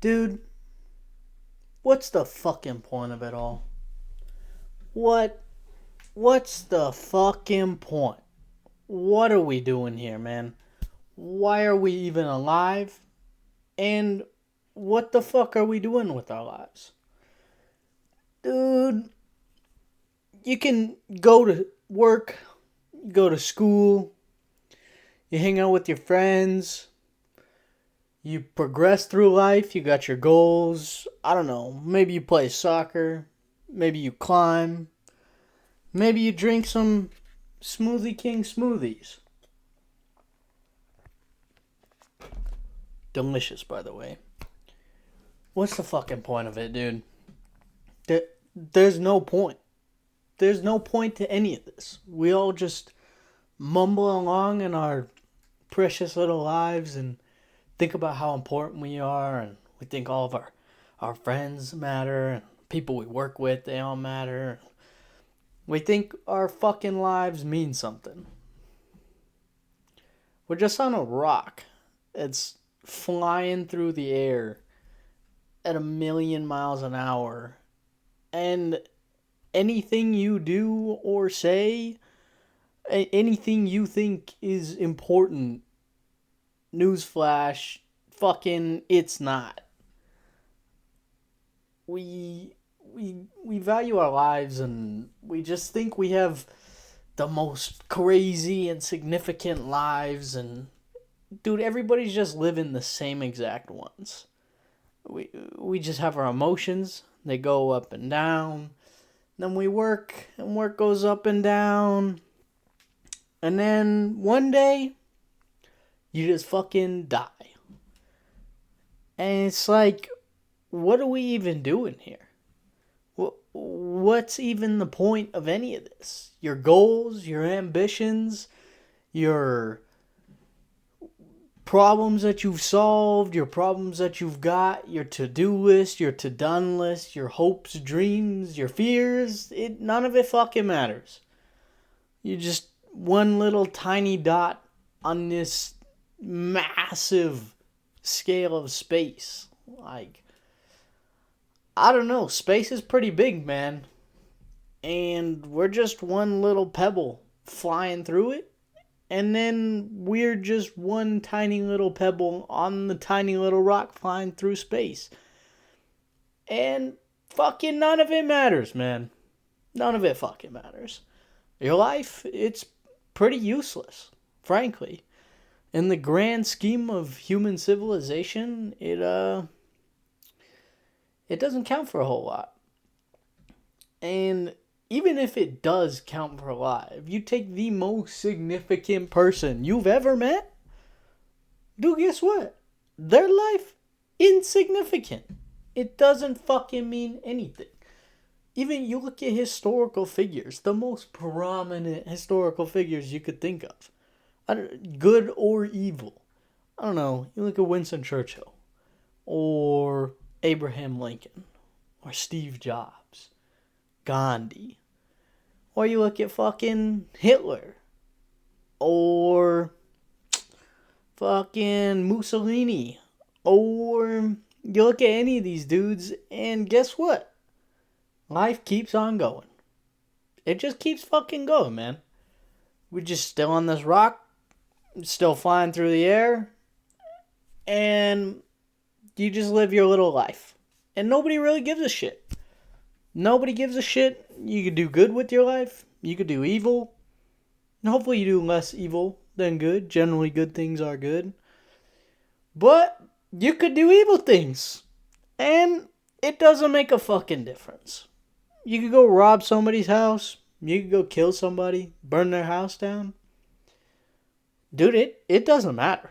Dude, what's the fucking point of it all? What what's the fucking point? What are we doing here, man? Why are we even alive? And what the fuck are we doing with our lives? Dude, you can go to work, go to school, you hang out with your friends, you progress through life, you got your goals. I don't know, maybe you play soccer, maybe you climb, maybe you drink some Smoothie King smoothies. Delicious, by the way. What's the fucking point of it, dude? There's no point. There's no point to any of this. We all just mumble along in our precious little lives and think about how important we are, and we think all of our friends matter, and people we work with, they all matter. We think our fucking lives mean something. We're just on a rock. It's flying through the air at 1,000,000 miles an hour. And anything you do or say, anything you think is important, newsflash, fucking it's not. We value our lives, and we just think we have the most crazy and significant lives, and dude, everybody's just living the same exact ones. We just have our emotions, they go up and down. Then we work, and work goes up and down. And then one day you just fucking die. And it's like, what are we even doing here? What's even the point of any of this? Your goals, your ambitions, your problems that you've solved, your problems that you've got, your to-do list, your to-done list, your hopes, dreams, your fears, none of it fucking matters. You're just one little tiny dot on this massive scale of space. Like, I don't know, space is pretty big, man. And we're just one little pebble flying through it. And then we're just one tiny little pebble on the tiny little rock flying through space. And fucking none of it matters, man. None of it fucking matters. Your life, it's pretty useless, frankly. In the grand scheme of human civilization, it doesn't count for a whole lot. And even if it does count for a lot, if you take the most significant person you've ever met, dude, guess what? Their life, insignificant. It doesn't fucking mean anything. Even you look at historical figures, the most prominent historical figures you could think of, good or evil. I don't know, you look at Winston Churchill, or Abraham Lincoln, or Steve Jobs, Gandhi. Or you look at fucking Hitler, or fucking Mussolini, or you look at any of these dudes, and guess what? Life keeps on going. It just keeps fucking going, man. We're just still on this rock, still flying through the air, and you just live your little life. And nobody really gives a shit. Nobody gives a shit. You could do good with your life. You could do evil. And hopefully you do less evil than good. Generally, good things are good. But you could do evil things. And it doesn't make a fucking difference. You could go rob somebody's house. You could go kill somebody. Burn their house down. Dude, it doesn't matter.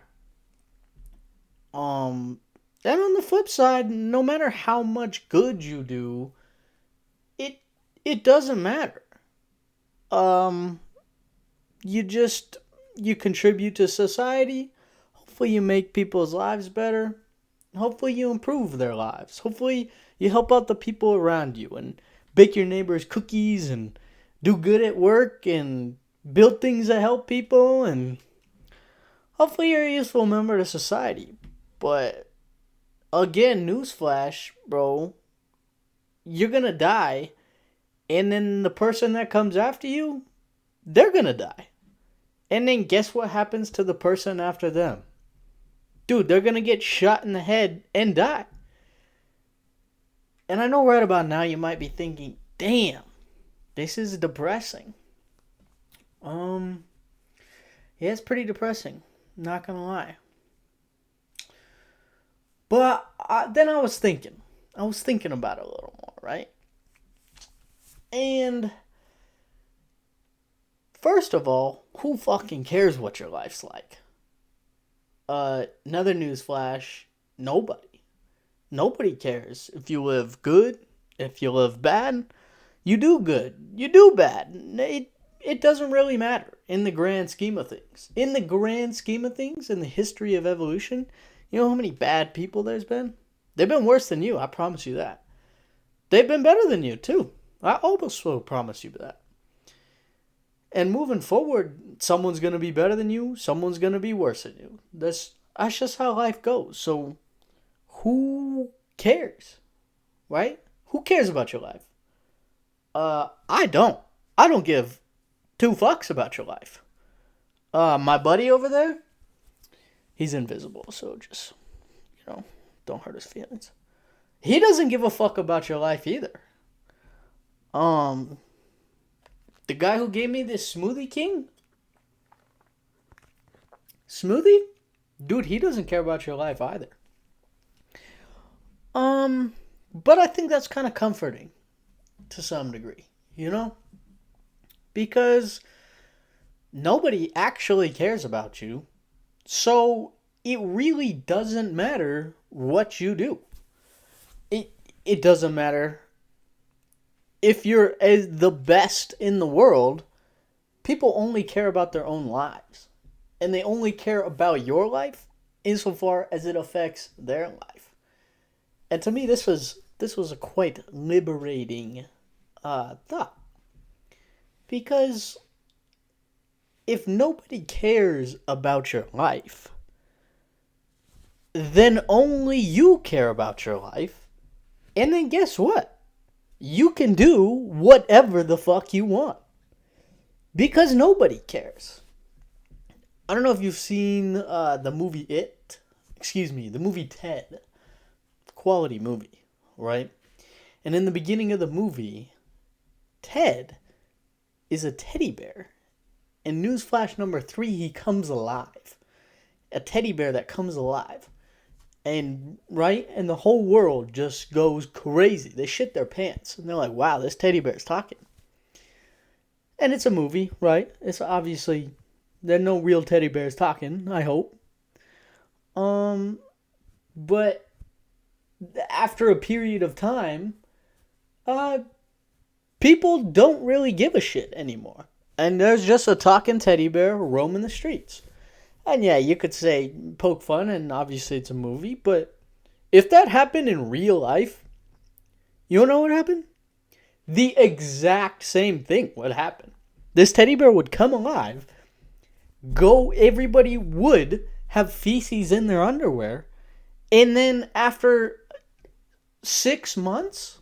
And on the flip side, no matter how much good you do, it doesn't matter. You contribute to society. Hopefully you make people's lives better. Hopefully you improve their lives. Hopefully you help out the people around you and bake your neighbor's cookies and do good at work and build things that help people, and hopefully you're a useful member of society. But Again, newsflash, bro. You're gonna die, and then the person that comes after you, they're gonna die. And then guess what happens to the person after them? Dude, they're gonna get shot in the head and die. And I know right about now you might be thinking, damn, this is depressing. Yeah, it's pretty depressing. Not gonna lie. But then I was thinking about it a little more, right? And first of all, who fucking cares what your life's like? Another news flash, nobody. Nobody cares if you live good, if you live bad, you do good, you do bad. It doesn't really matter in the grand scheme of things. In the grand scheme of things, in the history of evolution, you know how many bad people there's been? They've been worse than you, I promise you that. They've been better than you, too. I almost will promise you that. And moving forward, someone's going to be better than you, someone's going to be worse than you. That's just how life goes. So, who cares? Right? Who cares about your life? I don't. I don't give two fucks about your life. My buddy over there, he's invisible, so just, don't hurt his feelings. He doesn't give a fuck about your life either. The guy who gave me this Smoothie King, Smoothie, dude, he doesn't care about your life either. But I think that's kind of comforting to some degree, because nobody actually cares about you, so it really doesn't matter what you do. It doesn't matter if you're the best in the world. People only care about their own lives, and they only care about your life insofar as it affects their life. And to me, this was a quite liberating thought, because if nobody cares about your life, then only you care about your life. And then guess what? You can do whatever the fuck you want. Because nobody cares. I don't know if you've seen the movie the movie Ted. Quality movie, right? And in the beginning of the movie, Ted is a teddy bear. In newsflash number 3, he comes alive. A teddy bear that comes alive. And, right? And the whole world just goes crazy. They shit their pants. And they're like, wow, this teddy bear's talking. And it's a movie, right? It's obviously, there are no real teddy bears talking, I hope. But after a period of time, people don't really give a shit anymore. And there's just a talking teddy bear roaming the streets. And yeah, you could say poke fun, and obviously it's a movie, but if that happened in real life, you know what happened? The exact same thing would happen. This teddy bear would come alive, everybody would have feces in their underwear, and then after 6 months,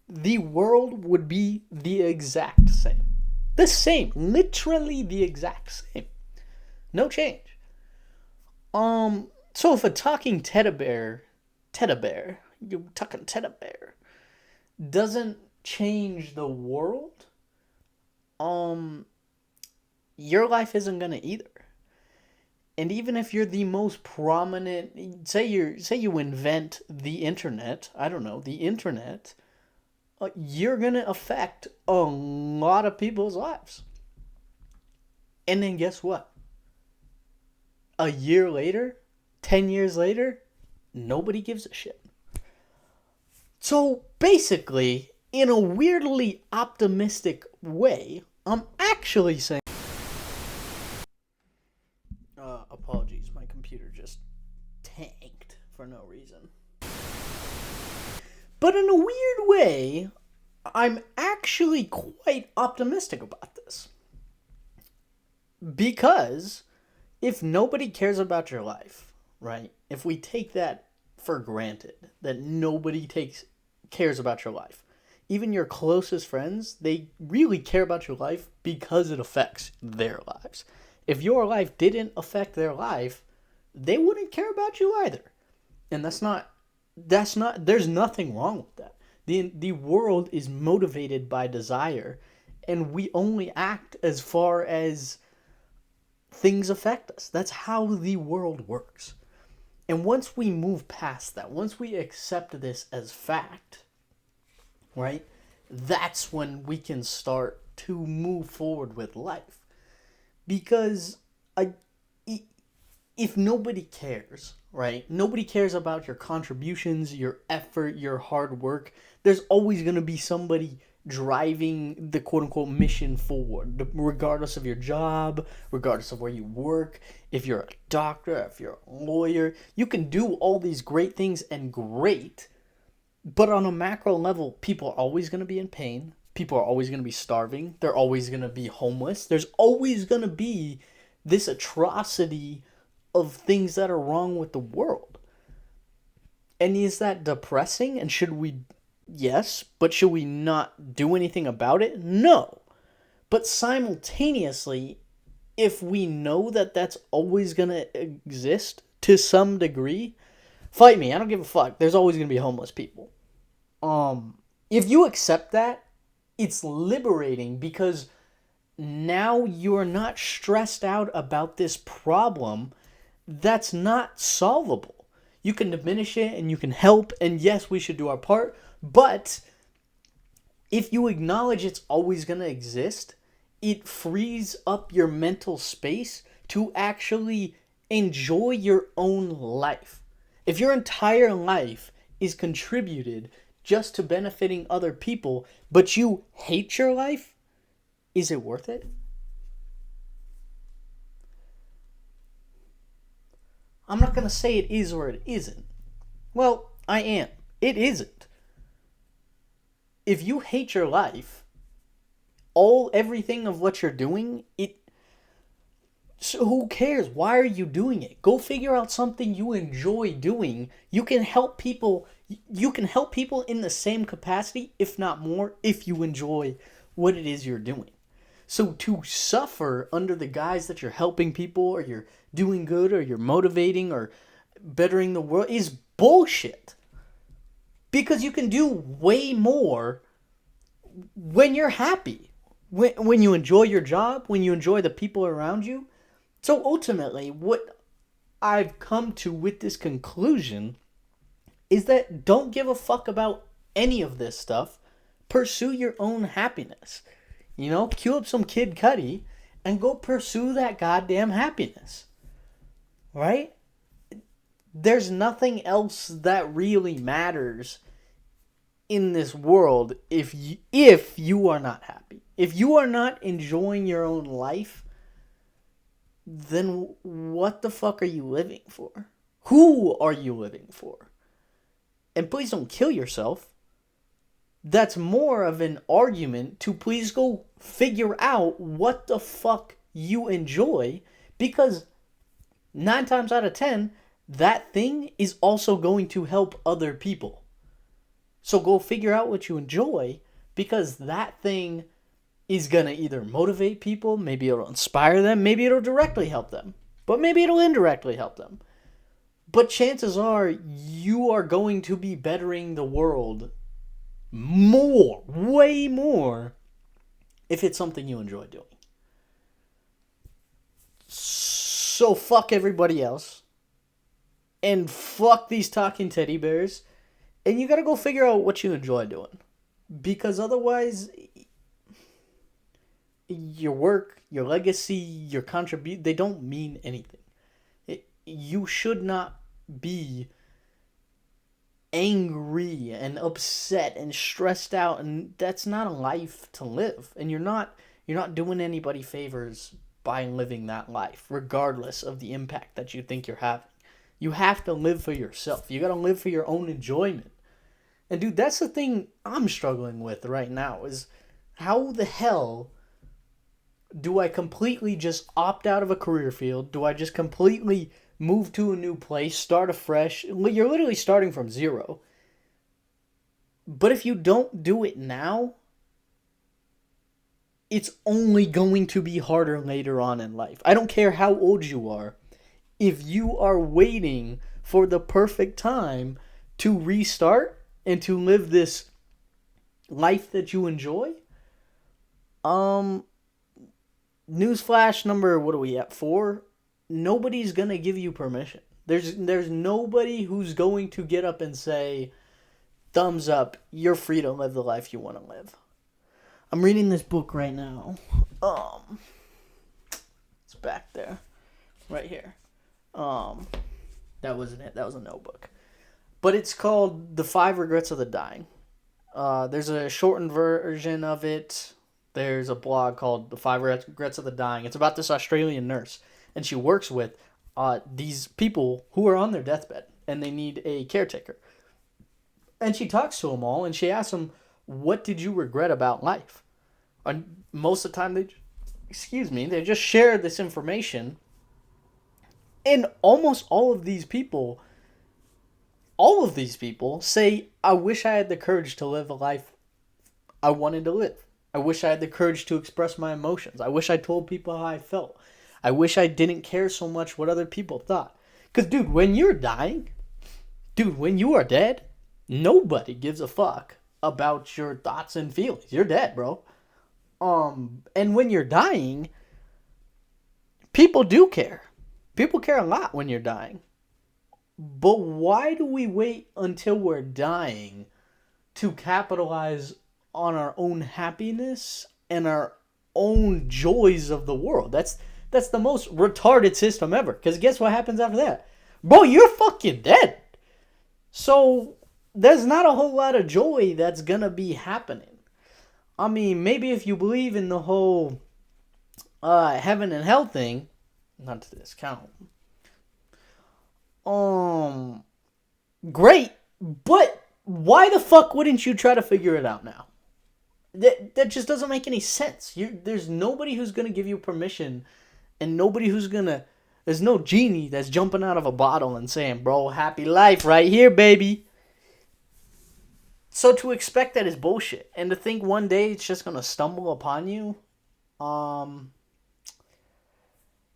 the world would be the exact same. The same. Literally the exact same. No change. So if a talking teddy bear, you talking teddy bear, doesn't change the world, your life isn't gonna either. And even if you're the most prominent, say you invent the internet, I don't know, the internet, you're gonna affect a lot of people's lives. And then guess what? A year later, 10 years later, nobody gives a shit. So basically, in a weirdly optimistic way, I'm actually saying... apologies, my computer just tanked for no reason. But in a weird way, I'm actually quite optimistic about this. Because if nobody cares about your life, right? If we take that for granted that nobody cares about your life. Even your closest friends, they really care about your life because it affects their lives. If your life didn't affect their life, they wouldn't care about you either. And there's nothing wrong with that. The world is motivated by desire, and we only act as far as things affect us. That's how the world works. And once we move past that, once we accept this as fact, right, that's when we can start to move forward with life. Because if nobody cares, right, nobody cares about your contributions, your effort, your hard work, there's always going to be somebody driving the quote-unquote mission forward, regardless of your job, regardless of where you work. If you're a doctor, if you're a lawyer, you can do all these great things and great, but on a macro level, people are always going to be in pain. People are always going to be starving. They're always going to be homeless. There's always going to be this atrocity of things that are wrong with the world. And is that depressing? And should we... Yes, but should we not do anything about it? No. But simultaneously, if we know that that's always going to exist to some degree, fight me. I don't give a fuck. There's always going to be homeless people. If you accept that, it's liberating because now you're not stressed out about this problem that's not solvable. You can diminish it and you can help, and yes, we should do our part. But if you acknowledge it's always going to exist, it frees up your mental space to actually enjoy your own life. If your entire life is contributed just to benefiting other people, but you hate your life, is it worth it? I'm not going to say it is or it isn't. Well, I am. It isn't. If you hate your life, everything of what you're doing, so who cares? Why are you doing it? Go figure out something you enjoy doing. You can help people in the same capacity, if not more, if you enjoy what it is you're doing. So to suffer under the guise that you're helping people or you're doing good or you're motivating or bettering the world is bullshit. Because you can do way more when you're happy. When you enjoy your job, when you enjoy the people around you. So ultimately, what I've come to with this conclusion is that don't give a fuck about any of this stuff. Pursue your own happiness. Cue up some Kid Cudi and go pursue that goddamn happiness. Right? There's nothing else that really matters in this world if you are not happy. If you are not enjoying your own life, then what the fuck are you living for? Who are you living for? And please don't kill yourself. That's more of an argument to please go figure out what the fuck you enjoy, because 9 times out of 10, that thing is also going to help other people. So go figure out what you enjoy, because that thing is going to either motivate people, maybe it'll inspire them, maybe it'll directly help them, but maybe it'll indirectly help them. But chances are you are going to be bettering the world more, way more, if it's something you enjoy doing. So fuck everybody else. And fuck these talking teddy bears. And you gotta go figure out what you enjoy doing. Because otherwise, your work, your legacy, your contribution, they don't mean anything. You should not be angry and upset and stressed out, and that's not a life to live. And you're not doing anybody favors by living that life, regardless of the impact that you think you're having. You have to live for yourself. You gotta live for your own enjoyment. And dude, that's the thing I'm struggling with right now, is how the hell do I completely just opt out of a career field? Do I just completely move to a new place, start afresh. You're literally starting from zero. But if you don't do it now, it's only going to be harder later on in life. I don't care how old you are. If you are waiting for the perfect time to restart and to live this life that you enjoy, newsflash number, what are we at, 4? Nobody's gonna give you permission. There's nobody who's going to get up and say, thumbs up, you're free to live the life you want to live. I'm reading this book right now. It's back there, right here. That wasn't it. That was a notebook. But it's called The 5 Regrets of the Dying. There's a shortened version of it. There's a blog called The 5 Regrets of the Dying. It's about this Australian nurse, and she works with these people who are on their deathbed, and they need a caretaker. And she talks to them all, and she asks them, what did you regret about life? And most of the time, they just share this information. And almost all of these people say, I wish I had the courage to live a life I wanted to live. I wish I had the courage to express my emotions. I wish I told people how I felt. I wish I didn't care so much what other people thought. Because, dude, when you're dying, when you are dead, nobody gives a fuck about your thoughts and feelings. You're dead, bro. And when you're dying, people do care. People care a lot when you're dying. But why do we wait until we're dying to capitalize on our own happiness and our own joys of the world? That's the most retarded system ever. Because guess what happens after that? Bro, you're fucking dead. So there's not a whole lot of joy that's gonna be happening. I mean, maybe if you believe in the whole heaven and hell thing, not to discount. Great, but why the fuck wouldn't you try to figure it out now? That just doesn't make any sense. There's nobody who's gonna give you permission, and nobody who's gonna. There's no genie that's jumping out of a bottle and saying, "Bro, happy life right here, baby." So to expect that is bullshit, and to think one day it's just gonna stumble upon you,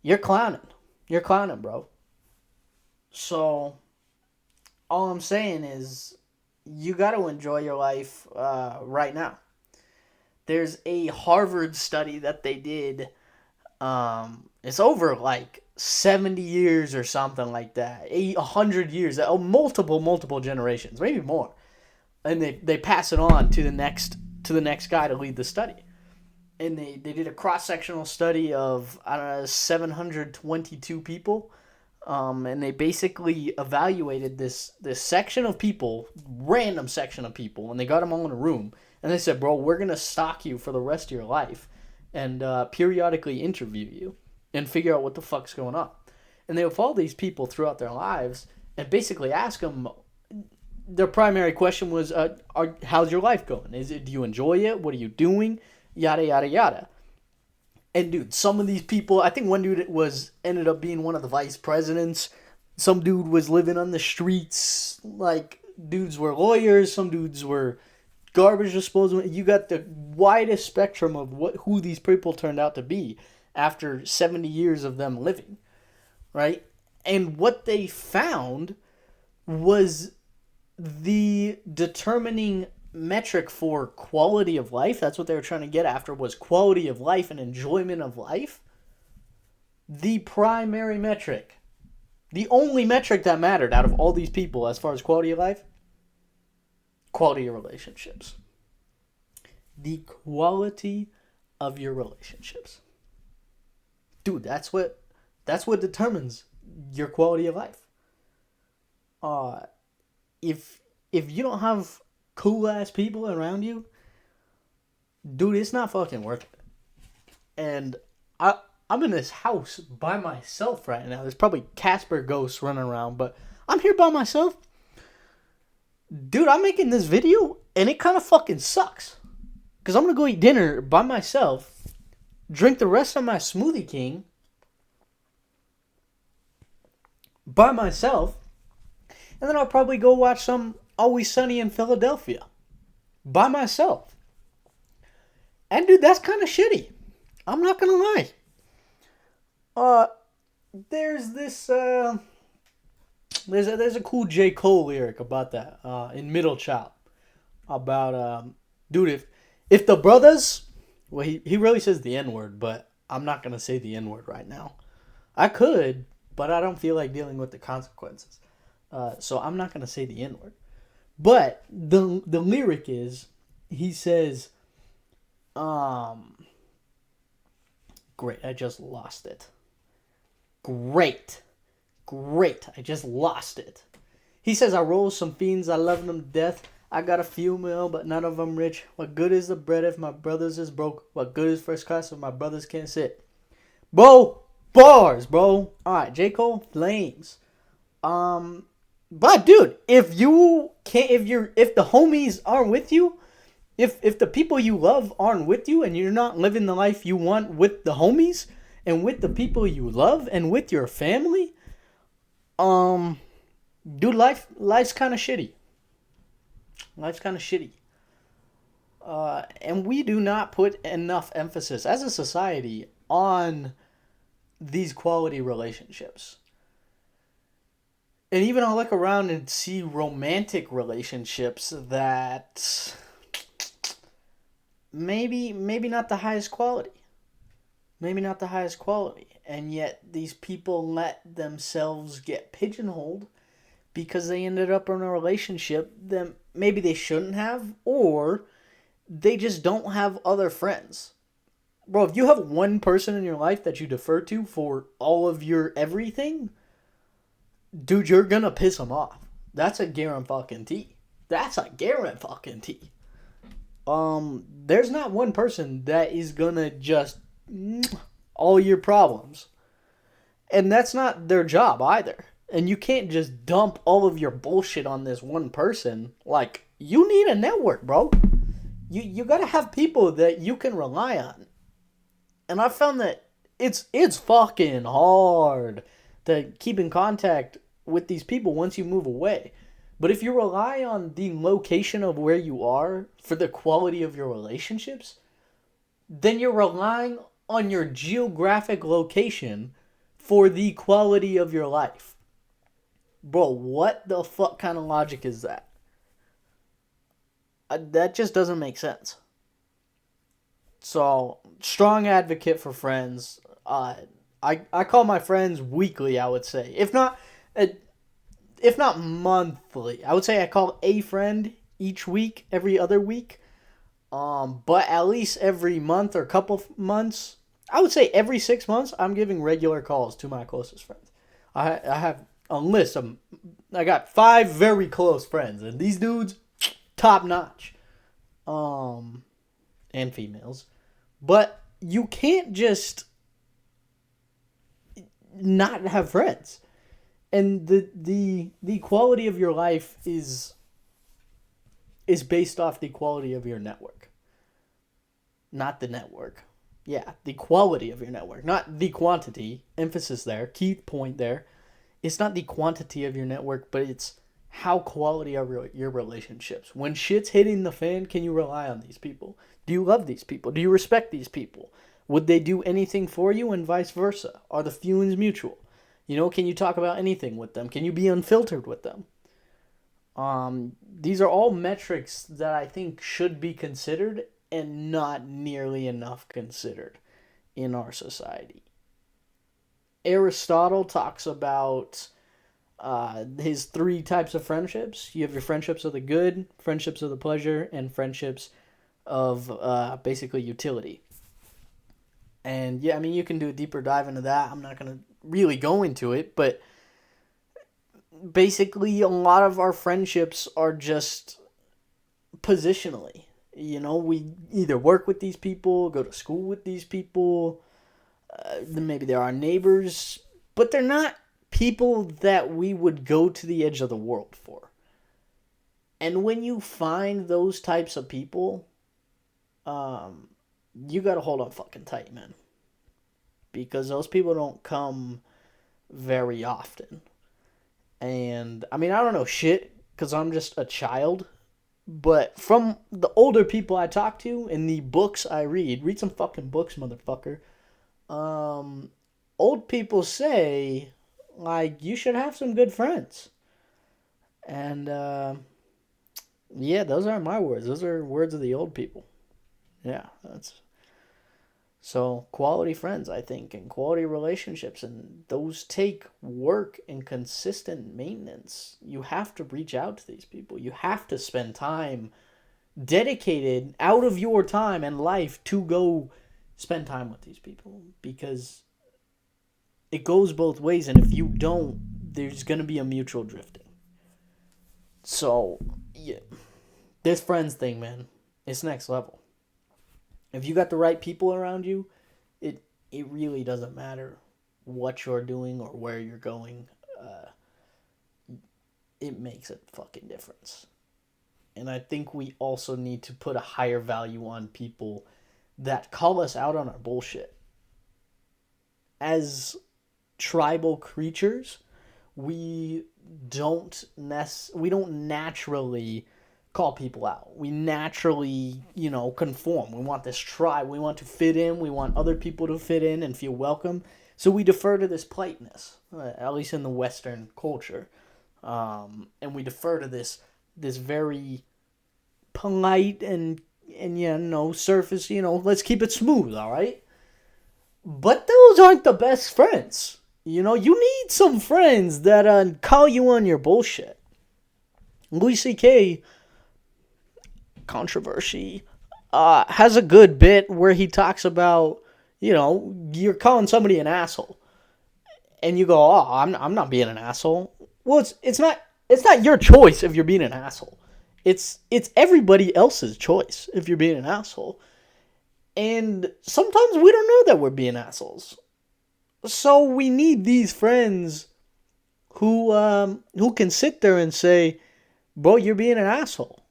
you're clowning. You're clowning, bro. So, all I'm saying is, you got to enjoy your life right now. There's a Harvard study that they did. It's over like 70 years or something like that. 100 years. Multiple generations, maybe more. And they pass it on to the next guy to lead the study. And they did a cross-sectional study of 722 people. And they basically evaluated this section of people, random section of people, and they got them all in a room. And they said, bro, we're going to stalk you for the rest of your life and periodically interview you and figure out what the fuck's going on. And they would follow these people throughout their lives and basically ask them, their primary question was, how's your life going? Do you enjoy it? What are you doing? Yada, yada, yada. And dude, some of these people, I think one dude ended up being one of the vice presidents. Some dude was living on the streets. Like, dudes were lawyers. Some dudes were garbage disposal. You got the widest spectrum of who these people turned out to be after 70 years of them living, right? And what they found was the determining metric for quality of life, that's what they were trying to get after, was quality of life and enjoyment of life. The primary metric, the only metric that mattered out of all these people as far as quality of life, quality of relationships. The quality of your relationships. Dude, that's what determines your quality of life. If you don't have cool ass people around you, dude, it's not fucking worth it. And I'm in this house by myself right now. There's probably Casper ghosts running around, but I'm here by myself. Dude, I'm making this video and it kind of fucking sucks. Because I'm going to go eat dinner by myself, drink the rest of my Smoothie King, by myself, and then I'll probably go watch some Always Sunny in Philadelphia by myself. And dude, that's kind of shitty. I'm not gonna lie. Uh, there's this there's a cool J. Cole lyric about that in Middle Child about dude, if the brothers, well, he really says the N word, but I'm not gonna say the N word right now. I could, but I don't feel like dealing with the consequences. So I'm not gonna say the N word. But the lyric is, he says, great, I just lost it. Great, I just lost it. He says, I roll some fiends, I love them to death. I got a few mil, but none of them rich. What good is the bread if my brothers is broke? What good is first class if my brothers can't sit? Bro, bars, bro. Alright, J. Cole, flames. But dude, if the homies aren't with you, if the people you love aren't with you and you're not living the life you want with the homies and with the people you love and with your family, dude, life's kind of shitty. Life's kind of shitty. And we do not put enough emphasis as a society on these quality relationships. And even I'll look around and see romantic relationships that maybe not the highest quality. Maybe not the highest quality. And yet these people let themselves get pigeonholed because they ended up in a relationship that maybe they shouldn't have, or they just don't have other friends. Bro, if you have one person in your life that you defer to for all of your everything, dude, you're gonna piss them off. That's a guarantee. That's a guarantee. There's not one person that is gonna just all your problems. And that's not their job either. And you can't just dump all of your bullshit on this one person. Like, you need a network, bro. You gotta have people that you can rely on. And I found that it's fucking hard to keep in contact with these people once you move away. But if you rely on the location of where you are for the quality of your relationships, then you're relying on your geographic location for the quality of your life. Bro, what the fuck kind of logic is that? That just doesn't make sense. So, strong advocate for friends. I call my friends weekly, I would say. If not monthly. I would say I call a friend each week, every other week. But at least every month or couple months. I would say every 6 months, I'm giving regular calls to my closest friends. I have a list of, I got 5 very close friends, and these dudes, top notch. And females. But you can't just not have friends. And the quality of your life is based off the quality of your network. Not the network. Yeah, the quality of your network, not the quantity. Emphasis there, key point there. It's not the quantity of your network, but it's how quality are your relationships. When shit's hitting the fan, can you rely on these people? Do you love these people? Do you respect these people? Would they do anything for you, and vice versa? Are the feelings mutual? Can you talk about anything with them? Can you be unfiltered with them? These are all metrics that I think should be considered and not nearly enough considered in our society. Aristotle talks about his 3 types of friendships. You have your friendships of the good, friendships of the pleasure, and friendships of basically utility. And yeah, I mean, you can do a deeper dive into that. I'm not going to really go into it, but basically a lot of our friendships are just positionally. We either work with these people, go to school with these people, maybe they're our neighbors, but they're not people that we would go to the edge of the world for. And when you find those types of people, you gotta hold on fucking tight, man. Because those people don't come very often. And I mean, I don't know shit because I'm just a child. But from the older people I talk to and the books I read some fucking books, motherfucker. Um, Old people say, like, you should have some good friends. And, yeah, those aren't my words. Those are words of the old people. Yeah, that's so quality friends, I think, and quality relationships, and those take work and consistent maintenance. You have to reach out to these people. You have to spend time dedicated out of your time and life to go spend time with these people because it goes both ways, and if you don't, there's going to be a mutual drifting. So, yeah, this friends thing, man, it's next level. If you got the right people around you, it really doesn't matter what you're doing or where you're going. Uh, it makes a fucking difference. And I think we also need to put a higher value on people that call us out on our bullshit. As tribal creatures, we we don't naturally call people out. We naturally, conform. We want this tribe. We want to fit in. We want other people to fit in and feel welcome. So we defer to this politeness, at least in the Western culture, and we defer to this very polite and surface. Let's keep it smooth, all right. But those aren't the best friends. You need some friends that call you on your bullshit. Louis C.K. controversy has a good bit where he talks about you're calling somebody an asshole, and you go, oh, I'm not being an asshole. Well, it's not your choice if you're being an asshole. It's everybody else's choice if you're being an asshole. And sometimes we don't know that we're being assholes. So we need these friends who can sit there and say, bro, you're being an asshole.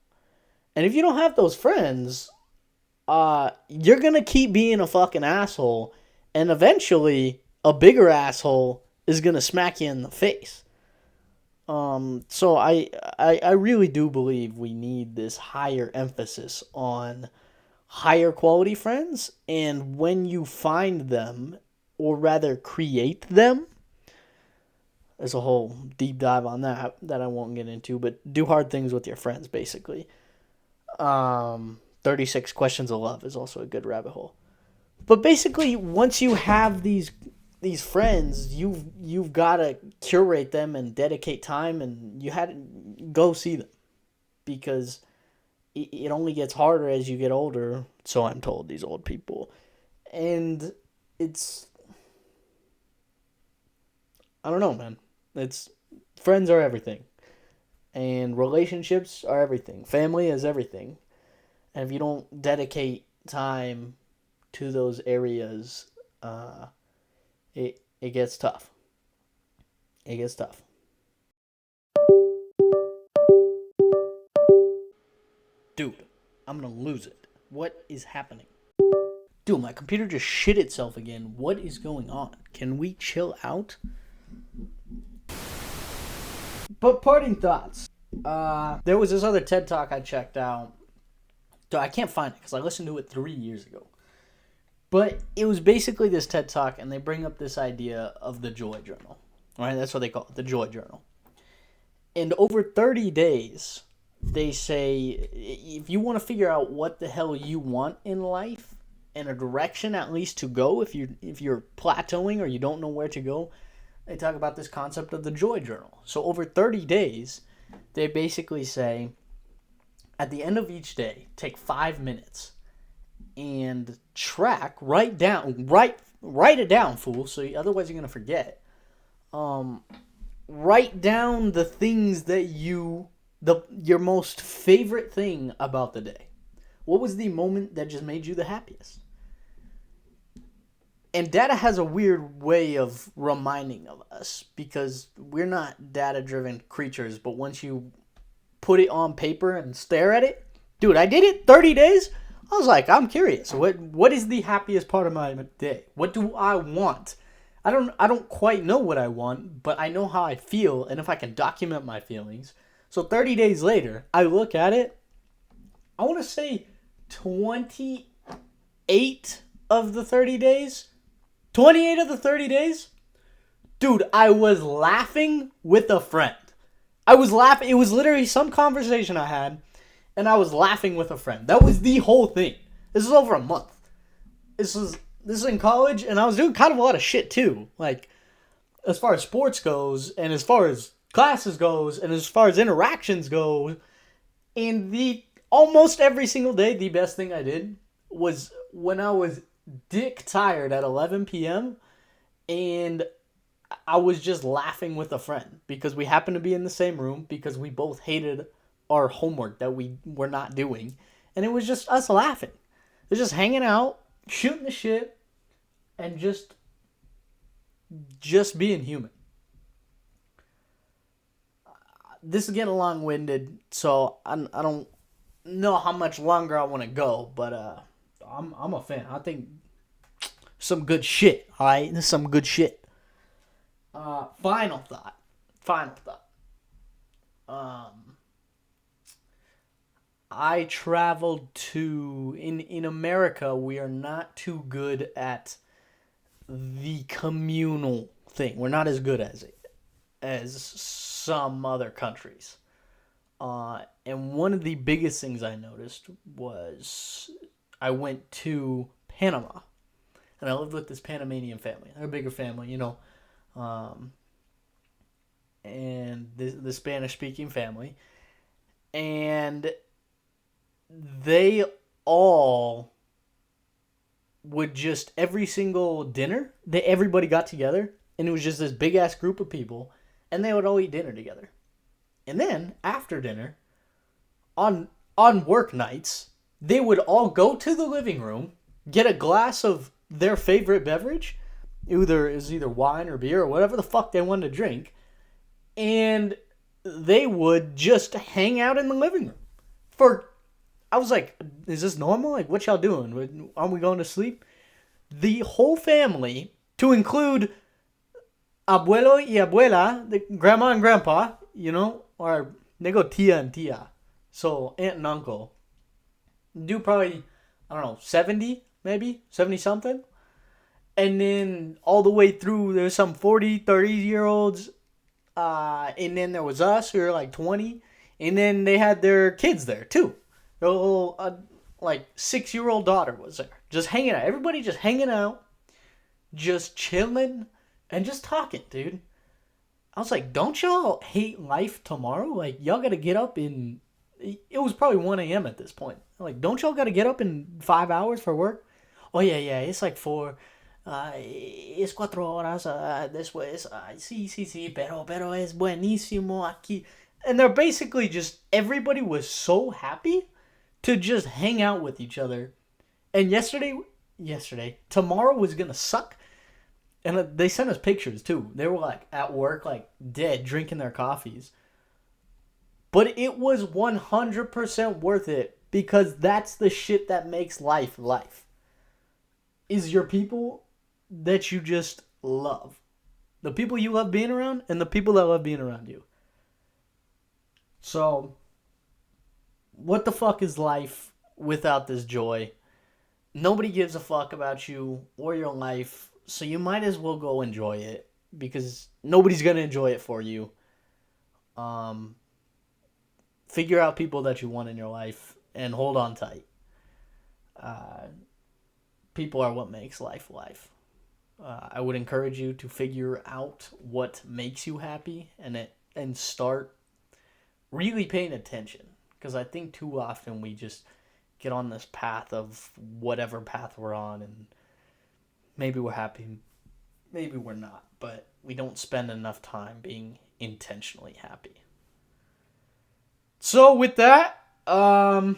And if you don't have those friends, you're going to keep being a fucking asshole. And eventually, a bigger asshole is going to smack you in the face. So I really do believe we need this higher emphasis on higher quality friends. And when you find them, or rather create them, there's a whole deep dive on that I won't get into, but do hard things with your friends, basically. 36 Questions of Love is also a good rabbit hole. But basically, once you have these friends, you've got to curate them and dedicate time, and you had to go see them. Because it only gets harder as you get older, so I'm told, these old people. And it's... I don't know, man. Friends are everything. And relationships are everything. Family is everything. And if you don't dedicate time to those areas, it gets tough. It gets tough. Dude, I'm gonna lose it. What is happening? Dude, my computer just shit itself again. What is going on? Can we chill out? But parting thoughts. There was this other TED Talk I checked out. I can't find it because I listened to it 3 years ago. But it was basically this TED Talk, and they bring up this idea of the Joy Journal. Right? That's what they call it, the Joy Journal. And over 30 days, they say, if you want to figure out what the hell you want in life, and a direction at least to go, if you're plateauing or you don't know where to go, they talk about this concept of the Joy Journal. So over 30 days, they basically say, at the end of each day, take 5 minutes and write it down, fool. So otherwise you're going to forget. Write down the things that your most favorite thing about the day. What was the moment that just made you the happiest? And data has a weird way of reminding of us because we're not data-driven creatures, but once you put it on paper and stare at it, dude, I did it 30 days. I was like, I'm curious. What is the happiest part of my day? What do I want? I don't quite know what I want, but I know how I feel, and if I can document my feelings. So 30 days later, I look at it. I want to say 28 of the 30 days. 28 of the 30 days. Dude, I was laughing with a friend. I was laughing. It was literally some conversation I had, and I was laughing with a friend. That was the whole thing. This is over a month. This is in college, and I was doing kind of a lot of shit too. Like, as far as sports goes, and as far as classes goes, and as far as interactions go, and the almost every single day, the best thing I did was when I was dick tired at 11 p.m. and I was just laughing with a friend because we happened to be in the same room because we both hated our homework that we were not doing, and it was just us laughing. It was just hanging out, shooting the shit, and just being human. This is getting long-winded, so I don't know how much longer I want to go, but I'm a fan. I think some good shit. All right, this is some good shit. Final thought. I traveled to in America. We are not too good at the communal thing. We're not as good as it as some other countries. And one of the biggest things I noticed was I went to Panama, and I lived with this Panamanian family. They're a bigger family, and the Spanish-speaking family, and they all would just every single dinner, everybody got together, and it was just this big ass group of people, and they would all eat dinner together. And then after dinner, on work nights, they would all go to the living room, get a glass of their favorite beverage, either wine or beer or whatever the fuck they wanted to drink, and they would just hang out in the living room. I was like, is this normal? Like, what y'all doing? Aren't we going to sleep? The whole family, to include abuelo y abuela, the grandma and grandpa, or they go tia and tia. So aunt and uncle do probably, I don't know, 70 maybe, 70 something. And then all the way through, there's some 40, 30-year-olds. And then there was us, who were like 20. And then they had their kids there too. Their little, 6-year-old daughter was there. Just hanging out. Everybody just hanging out. Just chilling. And just talking, dude. I was like, don't y'all hate life tomorrow? Like, y'all gotta get up in... It was probably 1 a.m. at this point. Like, don't y'all gotta get up in 5 hours for work? Oh, yeah, it's like 4... es 4 horas después. Sí, pero es buenísimo aquí. And they're basically just... Everybody was so happy to just hang out with each other. And tomorrow was gonna suck. And they sent us pictures too. They were like at work, like dead, drinking their coffees. But it was 100% worth it, because that's the shit that makes life. Is your people that you just love. The people you love being around, and the people that love being around you. So, what the fuck is life without this joy? Nobody gives a fuck about you or your life, so you might as well go enjoy it, because nobody's gonna enjoy it for you. Figure out people that you want in your life and hold on tight. People are what makes life life. I would encourage you to figure out what makes you happy and start really paying attention, because I think too often we just get on this path of whatever path we're on, and maybe we're happy, maybe we're not, but we don't spend enough time being intentionally happy. So with that, nobody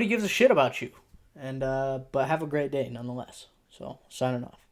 gives a shit about you, and but have a great day nonetheless. So signing off.